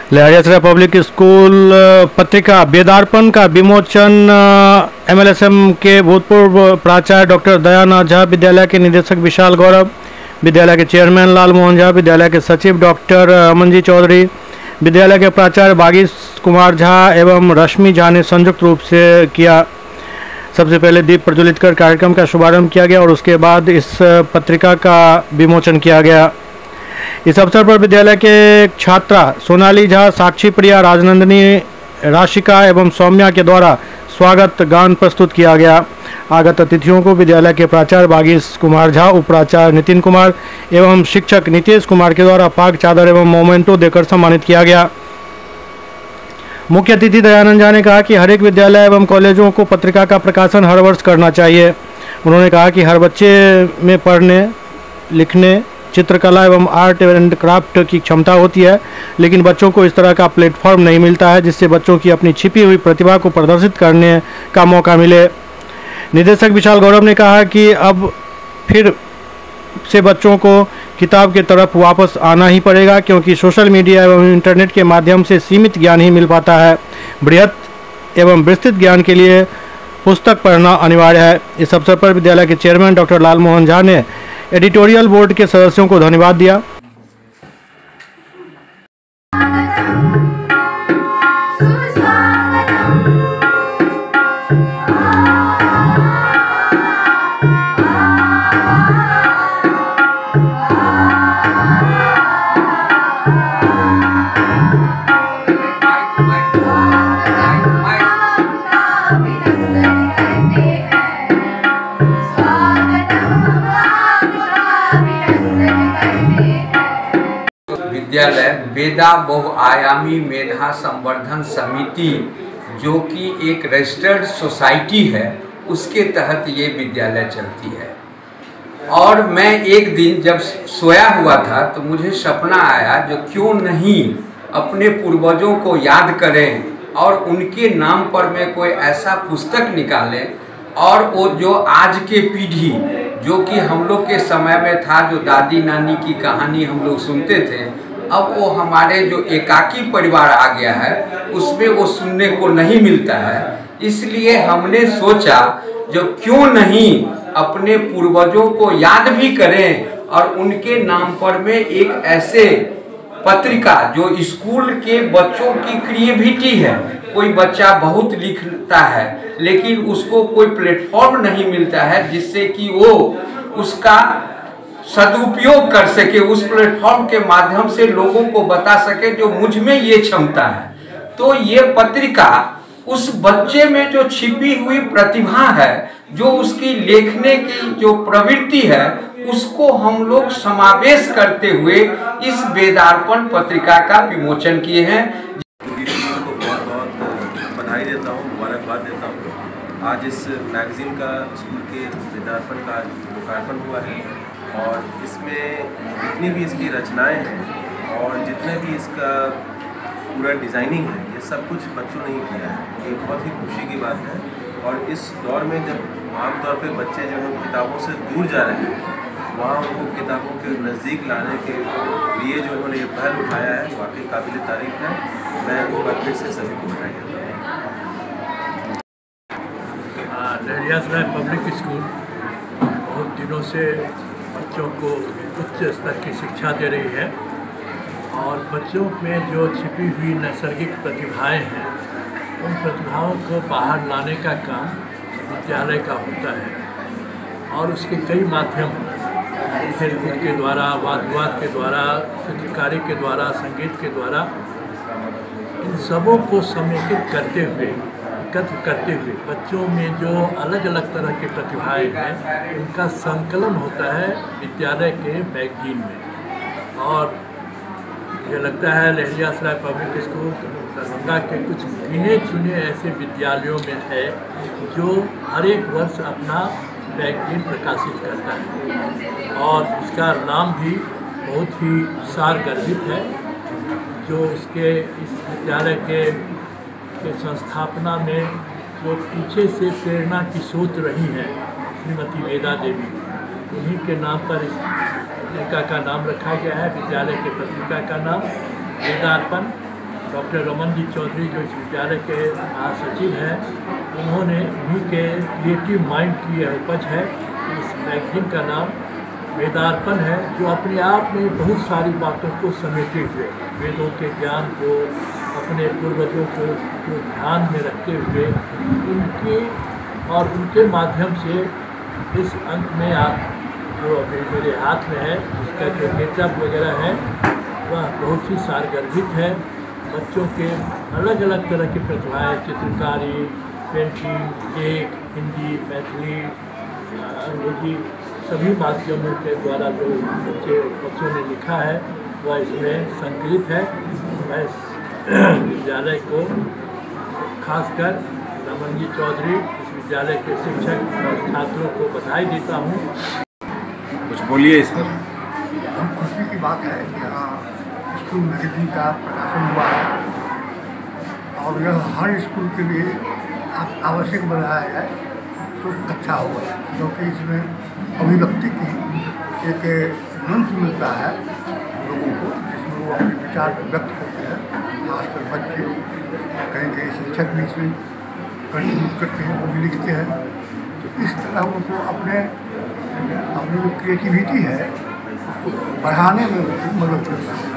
Laheriasarai public school पत्रिका बेदारपन का विमोचन एमएलएसएम के भूतपूर्व प्राचार्य डॉक्टर दयानाथ झा, विद्यालय के निदेशक विशाल गौरव, विद्यालय के चेयरमैन लाल मोहन झा, विद्यालय के सचिव डॉक्टर अमनजी चौधरी, विद्यालय के प्राचार्य बागीश कुमार झा एवं रश्मि झा ने संयुक्त रूप से किया। सबसे पहले दीप प्रज्वलित कर कार्यक्रम का शुभारंभ किया गया और उसके बाद इस पत्रिका का विमोचन किया गया। इस अवसर पर विद्यालय के छात्रा सोनाली झा, साक्षी प्रिया, राजनंदिनी, राशिका एवं सौम्या के द्वारा स्वागत गान प्रस्तुत किया गया। आगत अतिथियों को विद्यालय के प्राचार्य बागीश कुमार झा, उप प्राचार्य नितिन कुमार एवं शिक्षक नितेश कुमार के द्वारा पाग चादर एवं मोमेंटो देकर सम्मानित किया गया। मुख्य अतिथि दयानंद झा ने कहा कि हर एक विद्यालय एवं कॉलेजों को पत्रिका का प्रकाशन हर वर्ष करना चाहिए। उन्होंने कहा कि हर बच्चे में पढ़ने, लिखने, चित्रकला एवं आर्ट एंड क्राफ्ट की क्षमता होती है, लेकिन बच्चों को इस तरह का प्लेटफॉर्म नहीं मिलता है जिससे बच्चों की अपनी छिपी हुई प्रतिभा को प्रदर्शित करने का मौका मिले। निदेशक विशाल गौरव ने कहा कि अब फिर से बच्चों को किताब की तरफ वापस आना ही पड़ेगा, क्योंकि सोशल मीडिया एवं इंटरनेट के माध्यम से सीमित ज्ञान ही मिल पाता है। बृहत एवं विस्तृत ज्ञान के लिए पुस्तक पढ़ना अनिवार्य है। इस अवसर पर विद्यालय के चेयरमैन डॉक्टर लाल मोहन झा ने एडिटोरियल बोर्ड के सदस्यों को धन्यवाद दिया। विद्यालय बेदा बहुआयामी मेधा संवर्धन समिति, जो कि एक रजिस्टर्ड सोसाइटी है, उसके तहत ये विद्यालय चलती है। और मैं एक दिन जब सोया हुआ था तो मुझे सपना आया जो क्यों नहीं अपने पूर्वजों को याद करें और उनके नाम पर मैं कोई ऐसा पुस्तक निकालें, और वो जो आज के पीढ़ी जो कि हम लोग के समय में था, जो दादी नानी की कहानी हम लोग सुनते थे, अब वो हमारे जो एकाकी परिवार आ गया है उसमें वो सुनने को नहीं मिलता है। इसलिए हमने सोचा जो क्यों नहीं अपने पूर्वजों को याद भी करें और उनके नाम पर में एक ऐसे पत्रिका जो स्कूल के बच्चों की क्रिएटिविटी है। कोई बच्चा बहुत लिखता है लेकिन उसको कोई प्लेटफॉर्म नहीं मिलता है जिससे कि वो उसका सदुपयोग कर सके, उस प्लेटफॉर्म के माध्यम से लोगों को बता सके जो मुझ में ये क्षमता है। तो ये पत्रिका उस बच्चे में जो छिपी हुई प्रतिभा है, जो उसकी लेखने की जो प्रवृत्ति है, उसको हम लोग समावेश करते हुए इस बेदारपन पत्रिका का विमोचन किए हैं। को बहुत बहुत बधाई देता हूँ, मुबारकबाद देता हूँ। आज इस मैगजीन का स्कूल के बेदारपन का लोकार्पण हुआ है और इसमें जितनी भी इसकी रचनाएं हैं और जितने भी इसका पूरा डिज़ाइनिंग है, ये सब कुछ बच्चों ने ही किया है। ये बहुत ही खुशी की बात है। और इस दौर में जब आमतौर पे बच्चे जो हैं किताबों से दूर जा रहे हैं, वहाँ उनको किताबों के नज़दीक लाने के लिए जो उन्होंने ये पहल उठाया है, वाकई काबिल तारीफ है। मैं इस बात फिर से सभी को बधाई देता हूँ। लहरियासराय पब्लिक स्कूल बहुत दिनों से बच्चों को उच्च स्तर की शिक्षा दे रही है और बच्चों में जो छिपी हुई नैसर्गिक प्रतिभाएं हैं, उन प्रतिभाओं को बाहर लाने का काम विद्यालय का होता है। और उसके कई माध्यम, खेलकूद के द्वारा, वाद विवाद के द्वारा, चित्रकारी के द्वारा, संगीत के द्वारा, इन सबों को समेकित करते हुए, एकत्र करते हुए बच्चों में जो अलग अलग तरह की प्रतिभाएं हैं, उनका संकलन होता है विद्यालय के मैगजीन में। और मुझे लगता है लहरियासराय पब्लिक स्कूल दरभंगा के कुछ गिने चुने ऐसे विद्यालयों में है जो हर एक वर्ष अपना मैगजीन प्रकाशित करता है और इसका नाम भी बहुत ही सारगर्भित है। जो इसके इस विद्यालय के संस्थापना में जो पीछे से प्रेरणा की सोच रही हैं श्रीमती वेदा देवी, उन्हीं के नाम पर इस पत्रिका का नाम रखा गया है। विद्यालय के पत्रिका का नाम बेदारपन डॉक्टर रमन जी चौधरी जो इस विद्यालय के महासचिव हैं, उन्होंने इन्हीं के क्रिएटिव माइंड की यह उपज है। इस मैगजीन का नाम वेदार्पण है, जो अपने आप में बहुत सारी बातों को समेटे हुए वेदों के ज्ञान को, अपने पूर्वजों को ध्यान में रखते हुए उनके माध्यम से इस अंक में आप जो अभी मेरे हाथ में है, उसका जो गेटअप वगैरह है वह बहुत ही सारगर्भित है। बच्चों के अलग अलग तरह की प्रतिभाएँ, चित्रकारी, पेंटिंग, लेख, हिंदी, मैथिली, अंग्रेजी सभी माध्यमों के द्वारा जो बच्चों ने लिखा है वह इसमें संकलित है। मैं इस विद्यालय को खासकर रमन जी चौधरी, इस विद्यालय के शिक्षक और छात्रों को बधाई देता हूँ। कुछ बोलिए इस पर। हम खुशी की बात है कि यहाँ स्कूल मैगजीन का प्रकाशन हुआ है और यह हर स्कूल के लिए आवश्यक बनाया जाए तो अच्छा होगा, क्योंकि इसमें अभिव्यक्ति की एक मंच मिलता है लोगों को, जिसमें वो अपने विचार व्यक्त करते हैं। खासकर बच्चे, कहीं कहीं शिक्षक भी इसमें कंट्रीब्यूट करते हैं, वो भी लिखते हैं। तो इस तरह उनको अपनी जो क्रिएटिविटी है उसको बढ़ाने में मदद करता है।